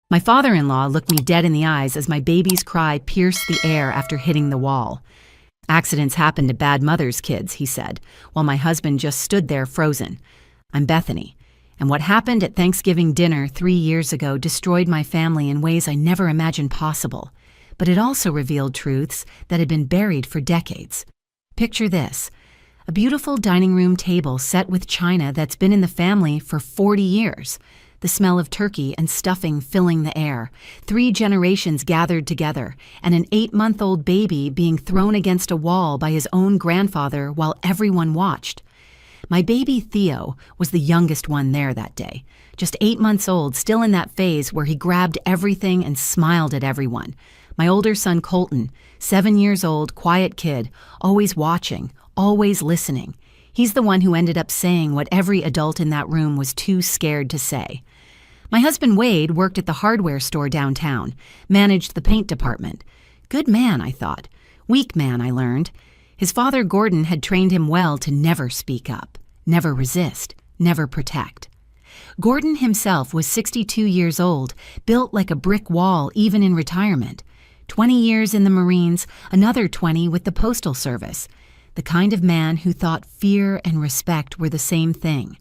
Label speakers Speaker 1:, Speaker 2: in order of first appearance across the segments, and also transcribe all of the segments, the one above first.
Speaker 1: My father-in-law looked me dead in the eyes as my baby's cry pierced the air after hitting the wall. "Accidents happen to bad mothers' kids," he said, while my husband just stood there frozen. "I'm Bethany, and what happened at Thanksgiving dinner 3 years ago destroyed my family in ways I never imagined possible. But it also revealed truths that had been buried for decades. Picture this: a beautiful dining room table set with china that's been in the family for 40 years. The smell of turkey and stuffing filling the air, 3 generations gathered together, and an 8-month-old baby being thrown against a wall by his own grandfather while everyone watched. My baby Theo was the youngest one there that day, just 8 months old, still in that phase where he grabbed everything and smiled at everyone. My older son Colton, 7 years old, quiet kid, always watching, always listening. He's the one who ended up saying what every adult in that room was too scared to say. My husband Wade worked at the hardware store downtown, managed the paint department. Good man, I thought. Weak man, I learned. His father Gordon had trained him well to never speak up, never resist, never protect. Gordon himself was 62 years old, built like a brick wall even in retirement. 20 years in the Marines, another 20 with the Postal Service. The kind of man who thought fear and respect were the same thing.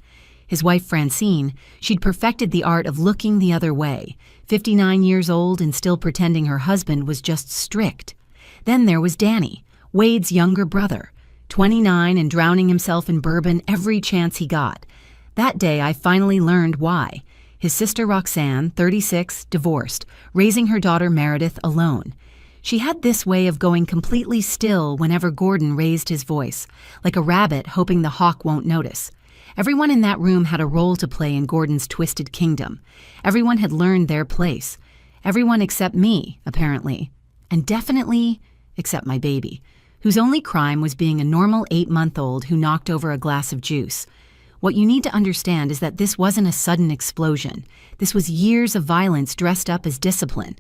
Speaker 1: His wife Francine, she'd perfected the art of looking the other way, 59 years old and still pretending her husband was just strict. Then there was Danny, Wade's younger brother, 29 and drowning himself in bourbon every chance he got. That day I finally learned why. His sister Roxanne, 36, divorced, raising her daughter Meredith alone. She had this way of going completely still whenever Gordon raised his voice, like a rabbit hoping the hawk won't notice. Everyone in that room had a role to play in Gordon's twisted kingdom. Everyone had learned their place. Everyone except me, apparently. And definitely except my baby, whose only crime was being a normal 8-month-old who knocked over a glass of juice. What you need to understand is that this wasn't a sudden explosion. This was years of violence dressed up as discipline.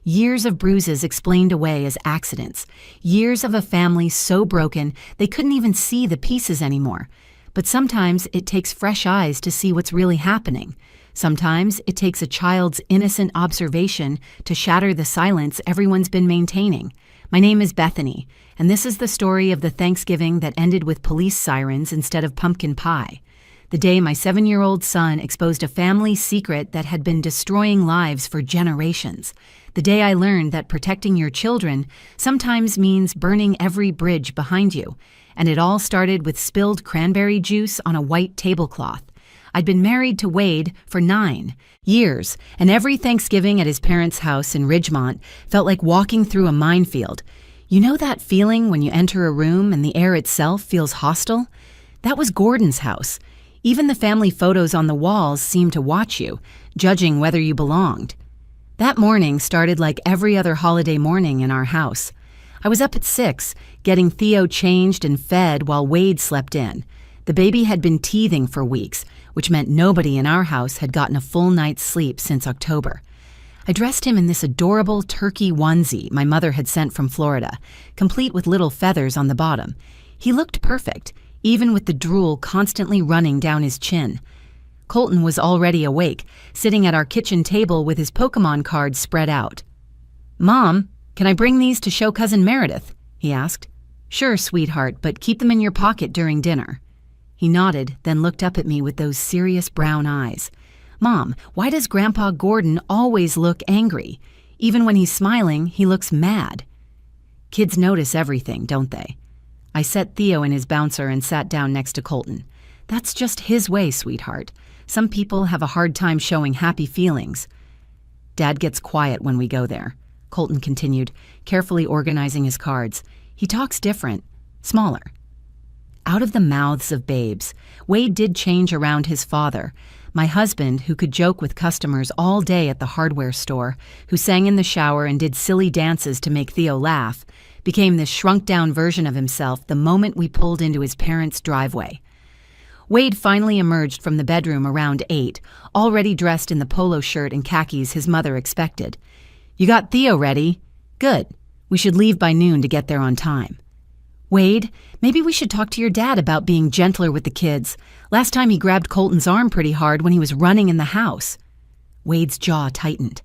Speaker 1: Years of bruises explained away as accidents. Years of a family so broken they couldn't even see the pieces anymore. But sometimes it takes fresh eyes to see what's really happening. Sometimes it takes a child's innocent observation to shatter the silence everyone's been maintaining. My name is Bethany, and this is the story of the Thanksgiving that ended with police sirens instead of pumpkin pie. The day my 7-year-old son exposed a family secret that had been destroying lives for generations. The day I learned that protecting your children sometimes means burning every bridge behind you. And it all started with spilled cranberry juice on a white tablecloth. I'd been married to Wade for 9 years, and every Thanksgiving at his parents' house in Ridgemont felt like walking through a minefield. You know that feeling when you enter a room and the air itself feels hostile? That was Gordon's house. Even the family photos on the walls seemed to watch you, judging whether you belonged. That morning started like every other holiday morning in our house. I was up at 6, getting Theo changed and fed while Wade slept in. The baby had been teething for weeks, which meant nobody in our house had gotten a full night's sleep since October. I dressed him in this adorable turkey onesie my mother had sent from Florida, complete with little feathers on the bottom. He looked perfect, even with the drool constantly running down his chin. Colton was already awake, sitting at our kitchen table with his Pokemon cards spread out. "Mom, can I bring these to show Cousin Meredith?" he asked. "Sure, sweetheart, but keep them in your pocket during dinner." He nodded, then looked up at me with those serious brown eyes. "Mom, why does Grandpa Gordon always look angry? Even when he's smiling, he looks mad." Kids notice everything, don't they? I set Theo in his bouncer and sat down next to Colton. "That's just his way, sweetheart. Some people have a hard time showing happy feelings." "Dad gets quiet when we go there," Colton continued, carefully organizing his cards. "He talks different, smaller." Out of the mouths of babes, Wade did change around his father, my husband, who could joke with customers all day at the hardware store, who sang in the shower and did silly dances to make Theo laugh, became this shrunk-down version of himself the moment we pulled into his parents' driveway. Wade finally emerged from the bedroom around 8, already dressed in the polo shirt and khakis his mother expected. "You got Theo ready? Good. We should leave by noon to get there on time." "Wade, maybe we should talk to your dad about being gentler with the kids. Last time he grabbed Colton's arm pretty hard when he was running in the house." Wade's jaw tightened.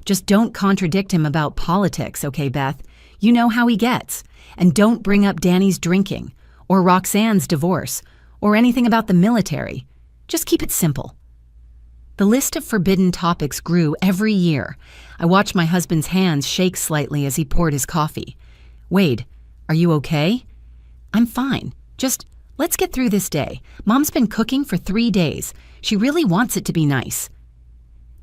Speaker 1: Just don't contradict him about politics, okay, Beth? You know how he gets. And don't bring up Danny's drinking, or Roxanne's divorce, or anything about the military. Just keep it simple. The list of forbidden topics grew every year. I watched my husband's hands shake slightly as he poured his coffee. Wade, are you okay? I'm fine. Just let's get through this day. Mom's been cooking for 3 days. She really wants it to be nice.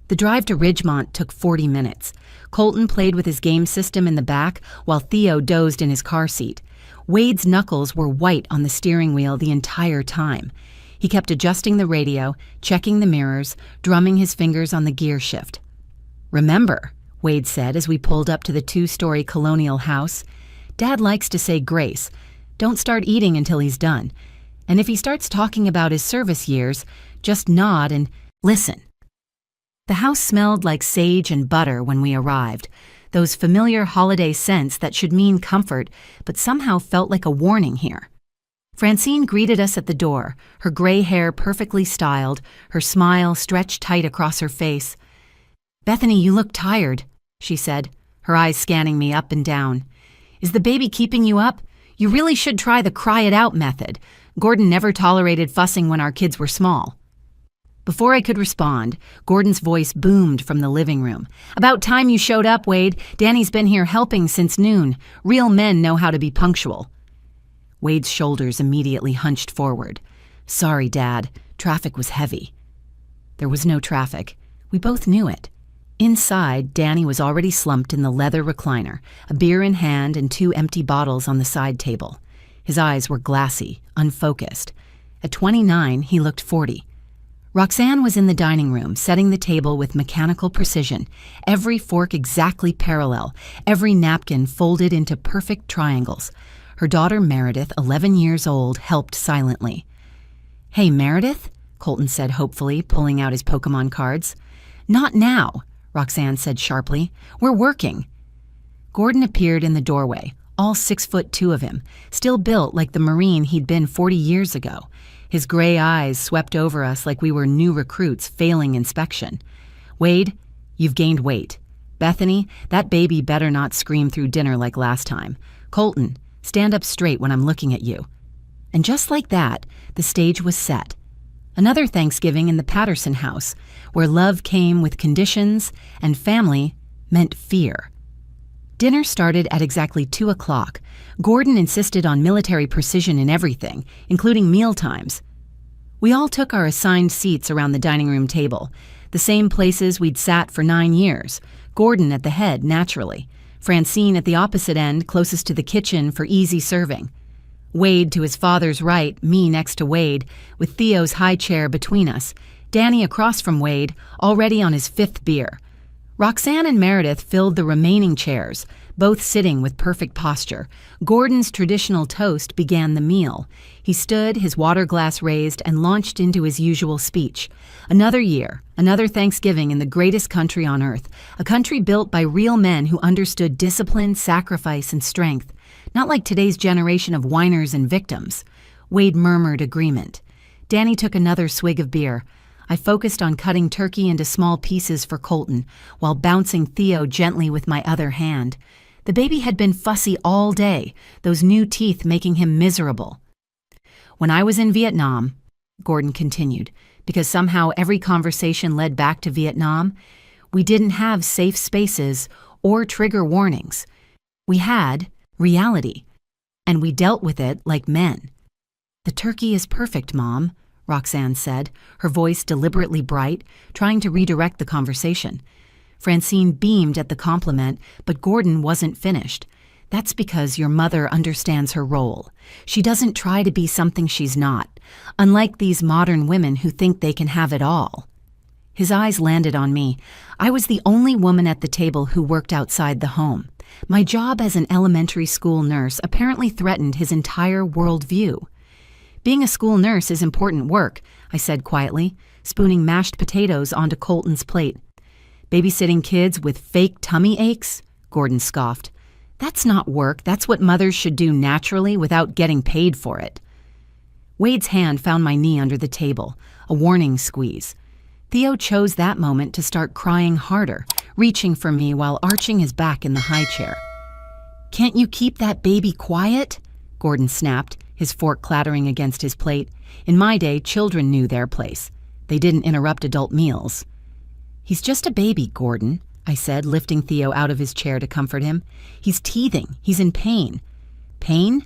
Speaker 1: The drive to Ridgemont took 40 minutes. Colton played with his game system in the back while Theo dozed in his car seat. Wade's knuckles were white on the steering wheel the entire time. He kept adjusting the radio, checking the mirrors, drumming his fingers on the gear shift. "Remember," Wade said as we pulled up to the 2-story colonial house, "Dad likes to say grace. Don't start eating until he's done. And if he starts talking about his service years, just nod and listen." The house smelled like sage and butter when we arrived, those familiar holiday scents that should mean comfort but somehow felt like a warning here. Francine greeted us at the door, her gray hair perfectly styled, her smile stretched tight across her face. "Bethany, you look tired," she said, her eyes scanning me up and down. "Is the baby keeping you up? You really should try the cry it out method. Gordon never tolerated fussing when our kids were small." Before I could respond, Gordon's voice boomed from the living room. "About time you showed up, Wade. Danny's been here helping since noon. Real men know how to be punctual." Wade's shoulders immediately hunched forward. "Sorry, Dad. Traffic was heavy." There was no traffic. We both knew it. Inside, Danny was already slumped in the leather recliner, a beer in hand and 2 empty bottles on the side table. His eyes were glassy, unfocused. At 29, he looked 40. Roxanne was in the dining room, setting the table with mechanical precision, every fork exactly parallel, every napkin folded into perfect triangles. Her daughter Meredith, 11 years old, helped silently. "Hey, Meredith," Colton said hopefully, pulling out his Pokemon cards. "Not now," Roxanne said sharply. "We're working." Gordon appeared in the doorway, all 6'2" of him, still built like the Marine he'd been 40 years ago. His gray eyes swept over us like we were new recruits failing inspection. "Wade, you've gained weight. Bethany, that baby better not scream through dinner like last time. Colton, stand up straight when I'm looking at you." And just like that, the stage was set. Another Thanksgiving in the Patterson house, where love came with conditions and family meant fear. Dinner started at exactly 2 o'clock. Gordon insisted on military precision in everything, including meal times. We all took our assigned seats around the dining room table, the same places we'd sat for 9 years, Gordon at the head, naturally, Francine at the opposite end, closest to the kitchen for easy serving. Wade to his father's right, me next to Wade, with Theo's high chair between us, Danny across from Wade, already on his 5th beer. Roxanne and Meredith filled the remaining chairs, both sitting with perfect posture. Gordon's traditional toast began the meal. He stood, his water glass raised, and launched into his usual speech. Another year, another Thanksgiving in the greatest country on earth, a country built by real men who understood discipline, sacrifice, and strength, not like today's generation of whiners and victims. Wade murmured agreement. Danny took another swig of beer. I focused on cutting turkey into small pieces for Colton, while bouncing Theo gently with my other hand. The baby had been fussy all day, those new teeth making him miserable. "When I was in Vietnam," Gordon continued, because somehow every conversation led back to Vietnam, we didn't have safe spaces or trigger warnings. We had reality, and we dealt with it like men. "The turkey is perfect, Mom," Roxanne said, her voice deliberately bright, trying to redirect the conversation. Francine beamed at the compliment, but Gordon wasn't finished. "That's because your mother understands her role. She doesn't try to be something she's not, unlike these modern women who think they can have it all." His eyes landed on me. I was the only woman at the table who worked outside the home. My job as an elementary school nurse apparently threatened his entire worldview. "Being a school nurse is important work," I said quietly, spooning mashed potatoes onto Colton's plate. "Babysitting kids with fake tummy aches?" Gordon scoffed. "That's not work. That's what mothers should do naturally without getting paid for it." Wade's hand found my knee under the table, a warning squeeze. Theo chose that moment to start crying harder, reaching for me while arching his back in the high chair. "Can't you keep that baby quiet?" Gordon snapped, his fork clattering against his plate. In my day, children knew their place. They didn't interrupt adult meals. "He's just a baby, Gordon," I said, lifting Theo out of his chair to comfort him. "He's teething. He's in pain." "Pain?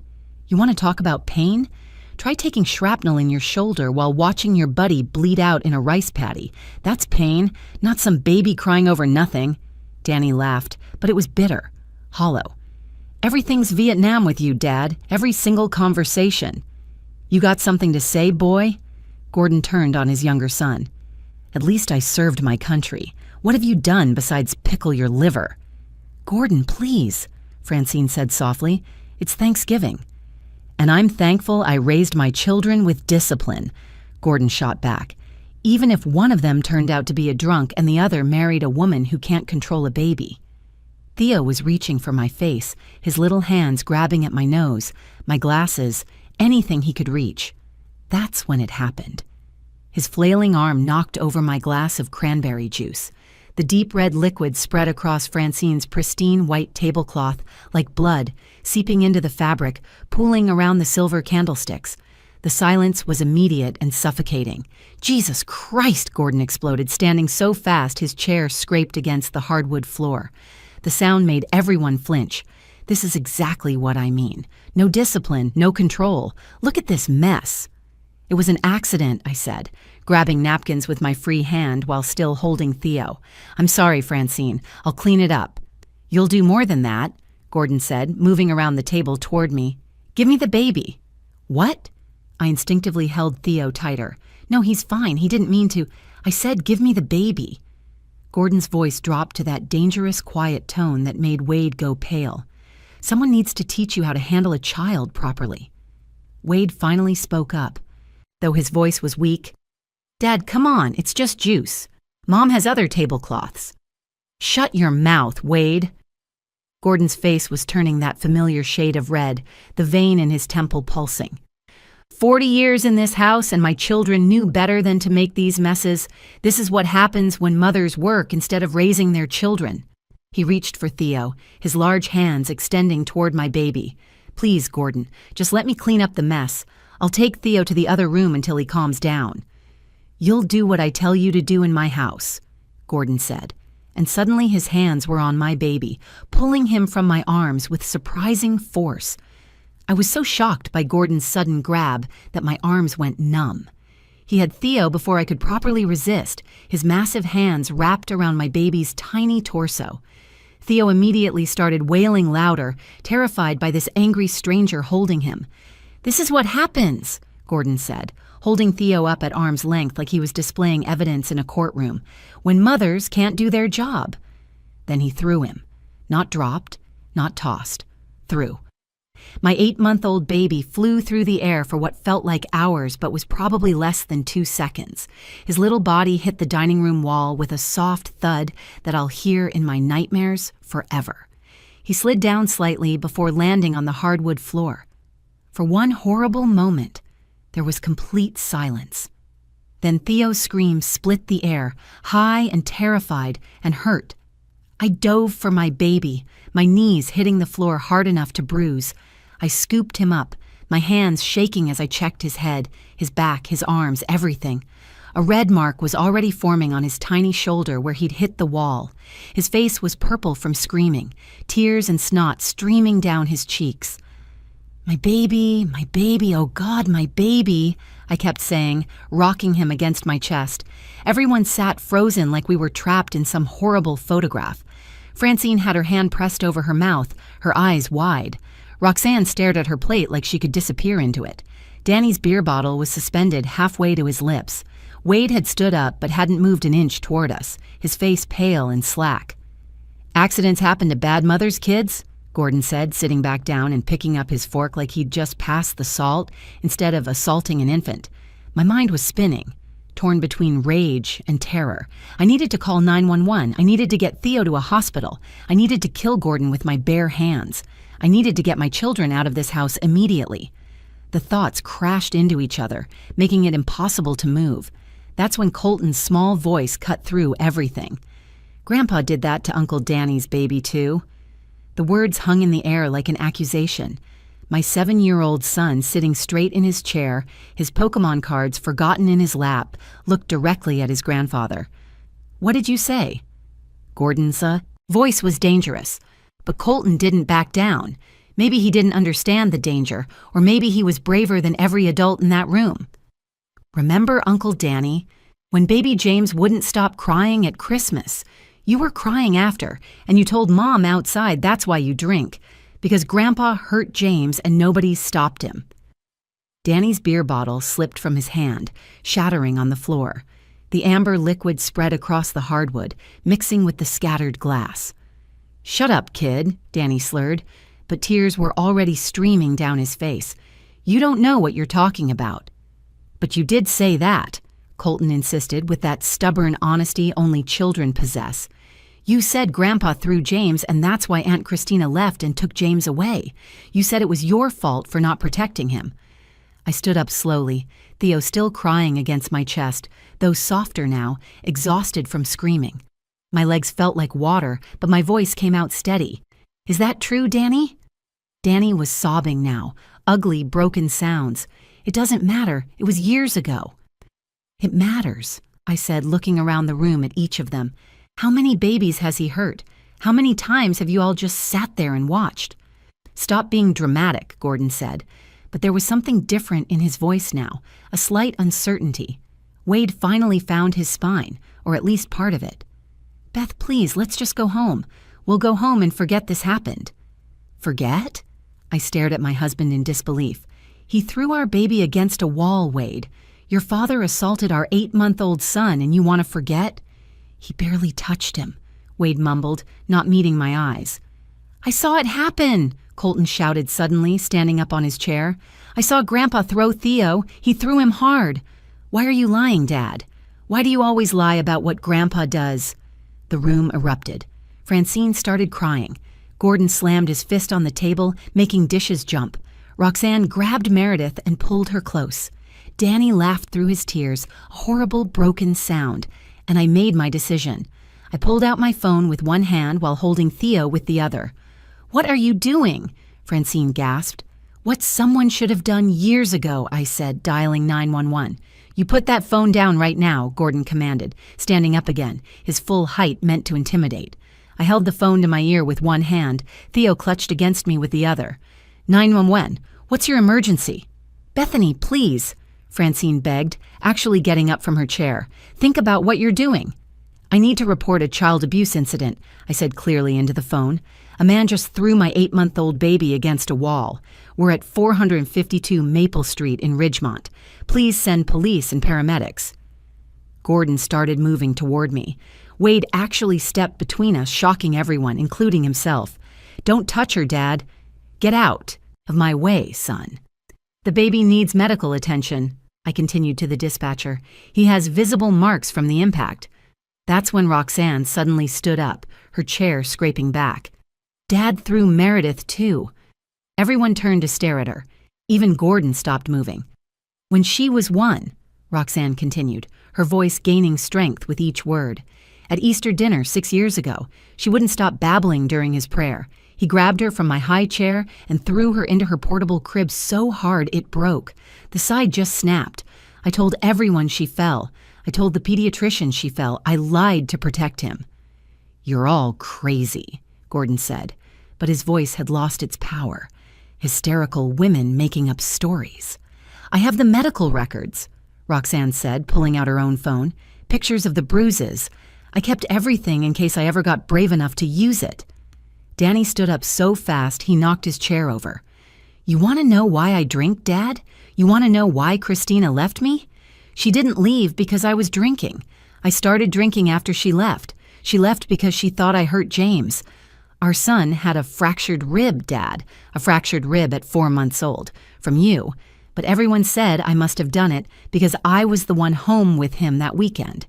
Speaker 1: You want to talk about pain? Try taking shrapnel in your shoulder while watching your buddy bleed out in a rice paddy. That's pain, not some baby crying over nothing." Danny laughed, but it was bitter, hollow. "Everything's Vietnam with you, Dad. Every single conversation." "You got something to say, boy?" Gordon turned on his younger son. "At least I served my country. What have you done besides pickle your liver?" "Gordon, please," Francine said softly. "It's Thanksgiving." "And I'm thankful I raised my children with discipline," Gordon shot back. "Even if one of them turned out to be a drunk and the other married a woman who can't control a baby." Theo was reaching for my face, his little hands grabbing at my nose, my glasses, anything he could reach. That's when it happened. His flailing arm knocked over my glass of cranberry juice. The deep red liquid spread across Francine's pristine white tablecloth like blood, seeping into the fabric, pooling around the silver candlesticks. The silence was immediate and suffocating. "Jesus Christ!" Gordon exploded, standing so fast his chair scraped against the hardwood floor. The sound made everyone flinch. "This is exactly what I mean. No discipline, no control. Look at this mess." "It was an accident," I said, grabbing napkins with my free hand while still holding Theo. "I'm sorry, Francine. I'll clean it up." "You'll do more than that," Gordon said, moving around the table toward me. "Give me the baby." "What?" I instinctively held Theo tighter. "No, he's fine. He didn't mean to. I said give me the baby." Gordon's voice dropped to that dangerous, quiet tone that made Wade go pale. "Someone needs to teach you how to handle a child properly." Wade finally spoke up, though his voice was weak. "Dad, come on, it's just juice. Mom has other tablecloths." "Shut your mouth, Wade." Gordon's face was turning that familiar shade of red, the vein in his temple pulsing. 40 years in this house and my children knew better than to make these messes. This is what happens when mothers work instead of raising their children." He reached for Theo, his large hands extending toward my baby. "Please, Gordon, just let me clean up the mess. I'll take Theo to the other room until he calms down." "You'll do what I tell you to do in my house," Gordon said, and suddenly his hands were on my baby, pulling him from my arms with surprising force. I was so shocked by Gordon's sudden grab that my arms went numb. He had Theo before I could properly resist, his massive hands wrapped around my baby's tiny torso. Theo immediately started wailing louder, terrified by this angry stranger holding him. "This is what happens," Gordon said, holding Theo up at arm's length like he was displaying evidence in a courtroom, "when mothers can't do their job." Then he threw him. Not dropped, not tossed. Threw. My 8-month-old baby flew through the air for what felt like hours but was probably less than 2 seconds. His little body hit the dining room wall with a soft thud that I'll hear in my nightmares forever. He slid down slightly before landing on the hardwood floor. For one horrible moment, there was complete silence. Then Theo's scream split the air, high and terrified and hurt. I dove for my baby, my knees hitting the floor hard enough to bruise. I scooped him up, my hands shaking as I checked his head, his back, his arms, everything. A red mark was already forming on his tiny shoulder where he'd hit the wall. His face was purple from screaming, tears and snot streaming down his cheeks. My baby, oh God, my baby," I kept saying, rocking him against my chest. Everyone sat frozen like we were trapped in some horrible photograph. Francine had her hand pressed over her mouth, her eyes wide. Roxanne stared at her plate like she could disappear into it. Danny's beer bottle was suspended halfway to his lips. Wade had stood up but hadn't moved an inch toward us, his face pale and slack. "Accidents happen to bad mothers, kids," Gordon said, sitting back down and picking up his fork like he'd just passed the salt instead of assaulting an infant. My mind was spinning, torn between rage and terror. I needed to call 911. I needed to get Theo to a hospital. I needed to kill Gordon with my bare hands. I needed to get my children out of this house immediately. The thoughts crashed into each other, making it impossible to move. That's when Colton's small voice cut through everything. Grandpa did that to Uncle Danny's baby, too. The words hung in the air like an accusation. My 7-year-old son, sitting straight in his chair, his Pokemon cards forgotten in his lap, looked directly at his grandfather. "What did you say?" Gordon's voice was dangerous, but Colton didn't back down. Maybe he didn't understand the danger, or maybe he was braver than every adult in that room. "Remember Uncle Danny? When baby James wouldn't stop crying at Christmas. You were crying after, and you told Mom outside that's why you drink, because Grandpa hurt James and nobody stopped him." Danny's beer bottle slipped from his hand, shattering on the floor. The amber liquid spread across the hardwood, mixing with the scattered glass. "Shut up, kid," Danny slurred, but tears were already streaming down his face. "You don't know what you're talking about." "But you did say that," Colton insisted with that stubborn honesty only children possess. "You said Grandpa threw James and that's why Aunt Christina left and took James away. You said it was your fault for not protecting him." I stood up slowly, Theo still crying against my chest, though softer now, exhausted from screaming. My legs felt like water, but my voice came out steady. "Is that true, Danny?" Danny was sobbing now, ugly, broken sounds. "It doesn't matter. It was years ago." "It matters," I said, looking around the room at each of them. "How many babies has he hurt? How many times have you all just sat there and watched?" "Stop being dramatic," Gordon said. But there was something different in his voice now, a slight uncertainty. Wade finally found his spine, or at least part of it. "Beth, please, let's just go home. We'll go home and forget this happened." "Forget?" I stared at my husband in disbelief. "He threw our baby against a wall, Wade. Your father assaulted our 8-month-old son and you want to forget?" "He barely touched him," Wade mumbled, not meeting my eyes. "I saw it happen," Colton shouted suddenly, standing up on his chair. "I saw Grandpa throw Theo. He threw him hard." "Why are you lying, Dad? Why do you always lie about what Grandpa does?" The room erupted. Francine started crying. Gordon slammed his fist on the table, making dishes jump. Roxanne grabbed Meredith and pulled her close. Danny laughed through his tears, a horrible broken sound, and I made my decision. I pulled out my phone with one hand while holding Theo with the other. "What are you doing?" Francine gasped. "What someone should have done years ago," I said, dialing 911. "You put that phone down right now," Gordon commanded, standing up again, his full height meant to intimidate. I held the phone to my ear with one hand. Theo clutched against me with the other. 911, what's your emergency?" "Bethany, please," Francine begged, actually getting up from her chair. "Think about what you're doing." "I need to report a child abuse incident," I said clearly into the phone. "A man just threw my 8-month-old baby against a wall. We're at 452 Maple Street in Ridgemont. Please send police and paramedics." Gordon started moving toward me. Wade actually stepped between us, shocking everyone, including himself. "Don't touch her, Dad." "Get out of my way, son." "The baby needs medical attention," I continued to the dispatcher. "He has visible marks from the impact." That's when Roxanne suddenly stood up, her chair scraping back. "Dad threw Meredith, too." Everyone turned to stare at her. Even Gordon stopped moving. "When she was 1, Roxanne continued, her voice gaining strength with each word. "At Easter dinner 6 years ago, she wouldn't stop babbling during his prayer. He grabbed her from my high chair and threw her into her portable crib so hard it broke. The side just snapped. I told everyone she fell. I told the pediatrician she fell. I lied to protect him." "You're all crazy," Gordon said, but his voice had lost its power. Hysterical women making up stories. "I have the medical records," Roxanne said, pulling out her own phone. "Pictures of the bruises. I kept everything in case I ever got brave enough to use it." Danny stood up so fast he knocked his chair over. "You want to know why I drink, Dad? You want to know why Christina left me? She didn't leave because I was drinking. I started drinking after she left. She left because she thought I hurt James. Our son had a fractured rib, Dad, a fractured rib at 4 months old, from you. But everyone said I must have done it because I was the one home with him that weekend."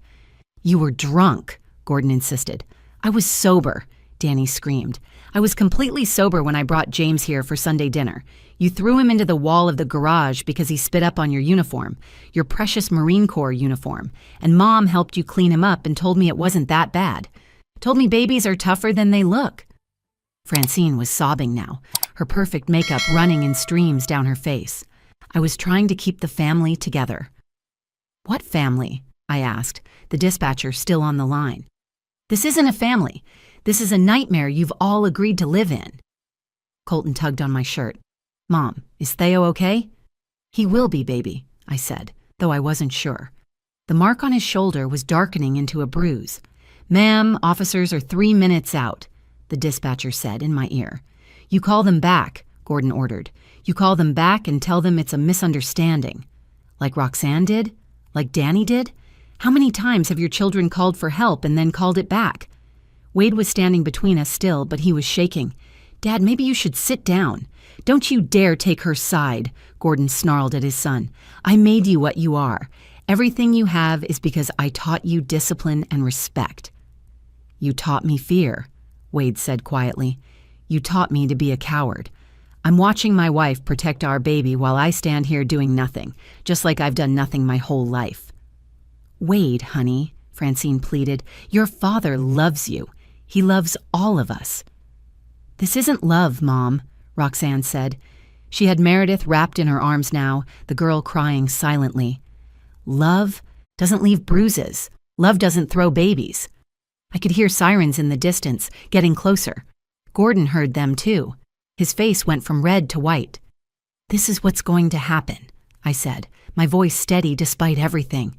Speaker 1: "You were drunk," Gordon insisted. "I was sober," Danny screamed. "I was completely sober when I brought James here for Sunday dinner. You threw him into the wall of the garage because he spit up on your uniform, your precious Marine Corps uniform, and Mom helped you clean him up and told me it wasn't that bad. Told me babies are tougher than they look. Francine was sobbing now, her perfect makeup running in streams down her face. I was trying to keep the family together. What family? I asked, the dispatcher still on the line. This isn't a family. This is a nightmare you've all agreed to live in. Colton tugged on my shirt. Mom, is Theo okay? He will be, baby, I said, though I wasn't sure. The mark on his shoulder was darkening into a bruise. Ma'am, officers are 3 minutes out, the dispatcher said in my ear. You call them back, Gordon ordered. You call them back and tell them it's a misunderstanding. Like Roxanne did? Like Danny did? How many times have your children called for help and then called it back? Wade was standing between us still, but he was shaking. Dad, maybe you should sit down. Don't you dare take her side, Gordon snarled at his son. I made you what you are. Everything you have is because I taught you discipline and respect. You taught me fear, Wade said quietly. You taught me to be a coward. I'm watching my wife protect our baby while I stand here doing nothing, just like I've done nothing my whole life. Wade, honey, Francine pleaded, your father loves you. He loves all of us. This isn't love, Mom, Roxanne said. She had Meredith wrapped in her arms now, the girl crying silently. Love doesn't leave bruises. Love doesn't throw babies. I could hear sirens in the distance, getting closer. Gordon heard them too. His face went from red to white. This is what's going to happen, I said, my voice steady despite everything.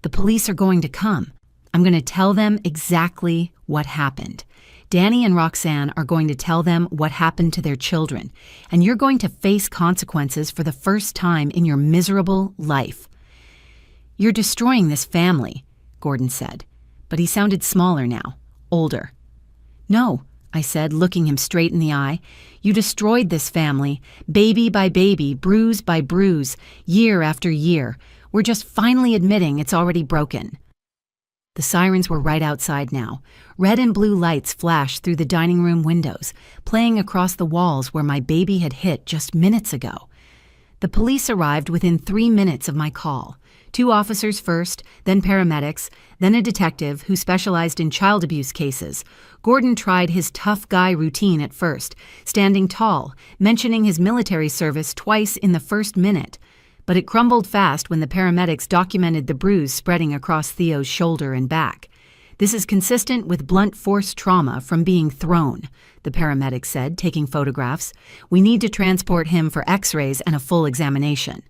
Speaker 1: The police are going to come. I'm going to tell them exactly what happened. Danny and Roxanne are going to tell them what happened to their children, and you're going to face consequences for the first time in your miserable life. You're destroying this family, Gordon said, but he sounded smaller now, older. No, I said, looking him straight in the eye. You destroyed this family, baby by baby, bruise by bruise, year after year. We're just finally admitting it's already broken. The sirens were right outside now. Red and blue lights flashed through the dining room windows, playing across the walls where my baby had hit just minutes ago. The police arrived within 3 minutes of my call. 2 officers first, then paramedics, then a detective who specialized in child abuse cases. Gordon tried his tough guy routine at first, standing tall, mentioning his military service twice in the first minute. But it crumbled fast when the paramedics documented the bruise spreading across Theo's shoulder and back. This is consistent with blunt force trauma from being thrown, the paramedic said, taking photographs. We need to transport him for x-rays and a full examination.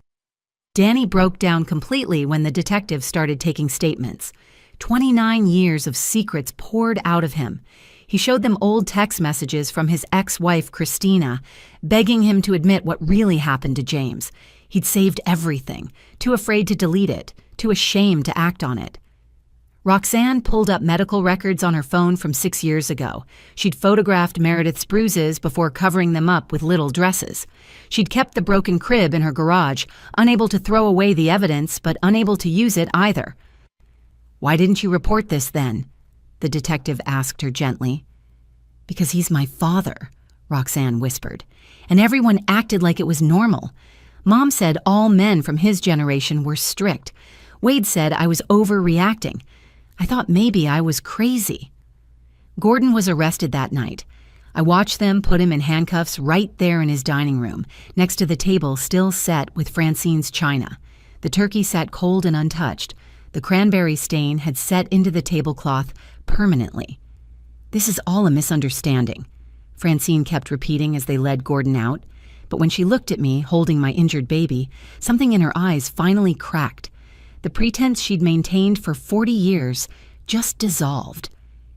Speaker 1: Danny broke down completely when the detective started taking statements. 29 years of secrets poured out of him. He showed them old text messages from his ex-wife, Christina, begging him to admit what really happened to James. He'd saved everything, too afraid to delete it, too ashamed to act on it. Roxanne pulled up medical records on her phone from 6 years ago. She'd photographed Meredith's bruises before covering them up with little dresses. She'd kept the broken crib in her garage, unable to throw away the evidence, but unable to use it either. Why didn't you report this then? The detective asked her gently. Because he's my father, Roxanne whispered, and everyone acted like it was normal. Mom said all men from his generation were strict. Wade said I was overreacting. I thought maybe I was crazy. Gordon was arrested that night. I watched them put him in handcuffs right there in his dining room, next to the table still set with Francine's china. The turkey sat cold and untouched. The cranberry stain had set into the tablecloth permanently. This is all a misunderstanding, Francine kept repeating as they led Gordon out. But when she looked at me, holding my injured baby, something in her eyes finally cracked. The pretense she'd maintained for 40 years just dissolved.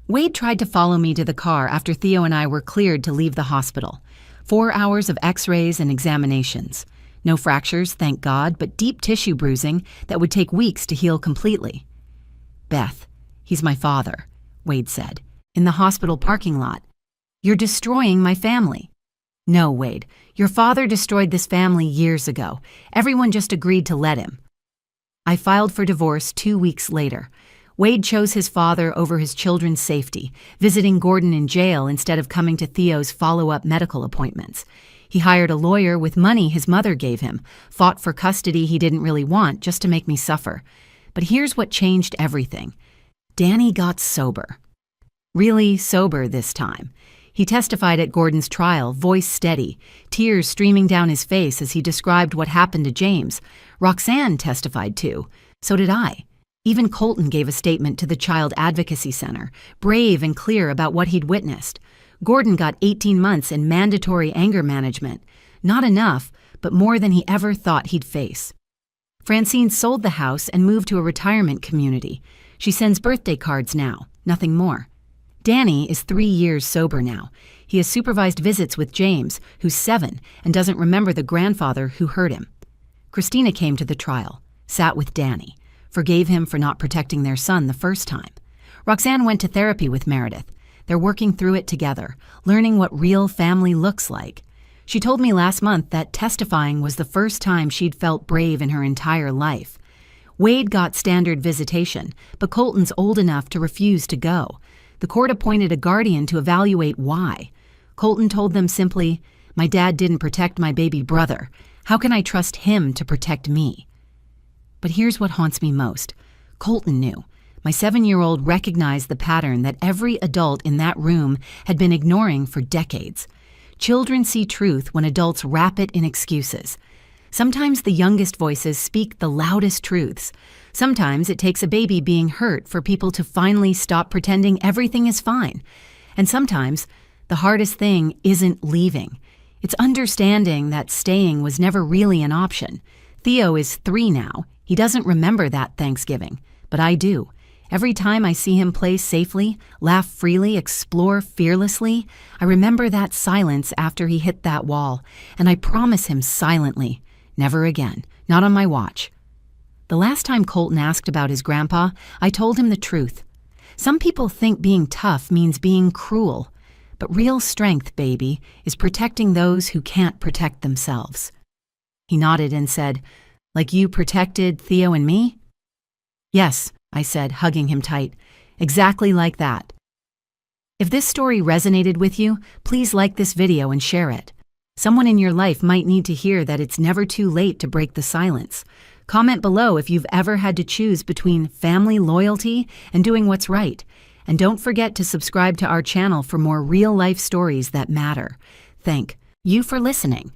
Speaker 1: Wade tried to follow me to the car after Theo and I were cleared to leave the hospital. 4 hours of x-rays and examinations. No fractures, thank God, but deep tissue bruising that would take weeks to heal completely. Beth, he's my father, Wade said, in the hospital parking lot. You're destroying my family. No, Wade, your father destroyed this family years ago. Everyone just agreed to let him. I filed for divorce 2 weeks later. Wade chose his father over his children's safety, visiting Gordon in jail instead of coming to Theo's follow-up medical appointments. He hired a lawyer with money his mother gave him, fought for custody he didn't really want just to make me suffer. But here's what changed everything. Danny got sober. Really sober this time. He testified at Gordon's trial, voice steady, tears streaming down his face as he described what happened to James. Roxanne testified too. So did I. Even Colton gave a statement to the Child Advocacy Center, brave and clear about what he'd witnessed. Gordon got 18 months in mandatory anger management. Not enough, but more than he ever thought he'd face. Francine sold the house and moved to a retirement community. She sends birthday cards now, nothing more. Danny is 3 years sober now. He has supervised visits with James, who's 7 and doesn't remember the grandfather who hurt him. Christina came to the trial, sat with Danny, forgave him for not protecting their son the first time. Roxanne went to therapy with Meredith. They're working through it together, learning what real family looks like. She told me last month that testifying was the first time she'd felt brave in her entire life. Wade got standard visitation, but Colton's old enough to refuse to go. The court appointed a guardian to evaluate why. Colton told them simply, "My dad didn't protect my baby brother. How can I trust him to protect me?" But here's what haunts me most. Colton knew. My 7-year-old recognized the pattern that every adult in that room had been ignoring for decades. Children see truth when adults wrap it in excuses. Sometimes the youngest voices speak the loudest truths. Sometimes it takes a baby being hurt for people to finally stop pretending everything is fine. And sometimes the hardest thing isn't leaving. It's understanding that staying was never really an option. Theo is 3 now. He doesn't remember that Thanksgiving, but I do. Every time I see him play safely, laugh freely, explore fearlessly, I remember that silence after he hit that wall, and I promise him silently, never again, not on my watch. The last time Colton asked about his grandpa, I told him the truth. Some people think being tough means being cruel, but real strength, baby, is protecting those who can't protect themselves. He nodded and said, "Like you protected Theo and me?" "Yes," I said, hugging him tight. "Exactly like that." If this story resonated with you, please like this video and share it. Someone in your life might need to hear that it's never too late to break the silence. Comment below if you've ever had to choose between family loyalty and doing what's right. And don't forget to subscribe to our channel for more real-life stories that matter. Thank you for listening.